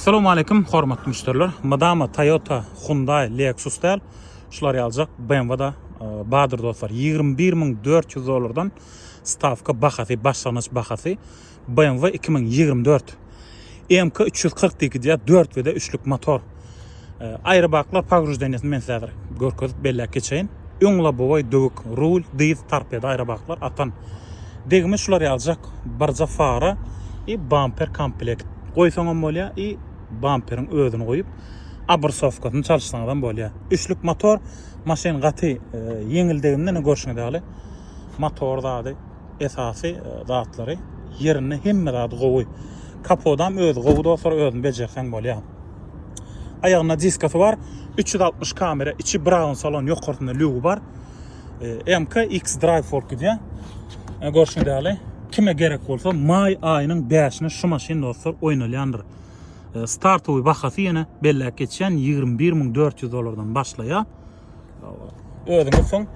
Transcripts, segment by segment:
Assalamu alaykum hormatly müşteriler. Madama Toyota, Hyundai, Lexus'lar şular alacak. BMW'da Badır dostlar 21.400 dolardan stavka bahası, başlangıç bahası. BMW 2024 MK 340 diye 4 ve de 3'lük motor. Ayrı baklar pagrujdeniyetin men sizler görkezip bellek geçeyin. Öňla boy dövük, rul, diz, tarpeda ayrı baklar atan. Degime şular alacak. Barca fara bumper komplekt. Koysaňam bolýa bumperin özüni koyup abrasovkasyny çalışsaňdan bolýa. 3'lük motor maşyn gaty yeňildeginden görşüňe däli. Motor zady esasy zatlary ýerine hemme zady gowy. Kapodam öz gowy dostlar özüni bejersen bolýa. Ayağına diskası var. 360 kamera, içi brown salon ýokartynda lügu var. MK X-Drive fork diye. Görşüňe däli. Kime gerek bolsa may ayının 5'ine şu maşin dostlar oýnalýandyr. Startowy bahasy ýene bellek geçen 21.400 dolardan başlaya. Özüňiz soň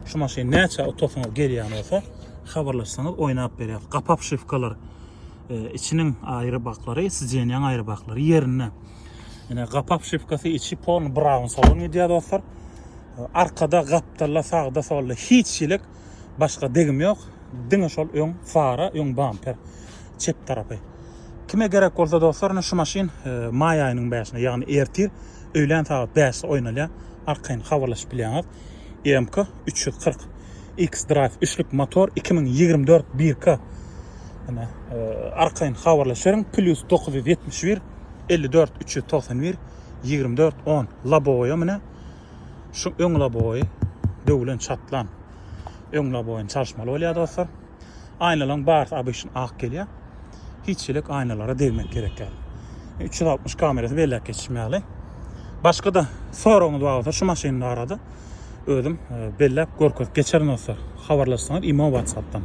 şu maşin näçe otosyňa gelýän bolsa habarlaşsaňyz oýnap berýär. Kapap şifkalar, içiniň aýry baklary, sizjenýän aýry baklary ýerine. Ýene kapap şifkasy içi pol brown salon diýär dostlar. Arkada gaptarla sagda solda hiççilik başga degim ýok. Diňe şol öň fara, öň bumper çep tarapy. Kime gerek bolsa dostlar, şu maşin may aýynyň 5'ine, ýagny ertir, öýlen saat 5'de oýnalýar. Arkaň habarlaşyp bilýäňiz. MK 340 X-Drive 3'lük motor 2024 1K. Ene arkaň habarlaşýaryň plus 971 54 391 24 10 laboya mene şu öň laboy döwlen çatlan öň laboyun çalışmaly bolýar dostlar. Aýnalar bar abyşyn ak gelýär. Hiççilik aýnalara degmek gerek. 360 kamerasy bellek geçişmeli. Başka da soruňyz bolsa şu maşyny arada özüm bellek görkezip geçerin dostlar. Habarlaşsaňyz imo WhatsApp'tan.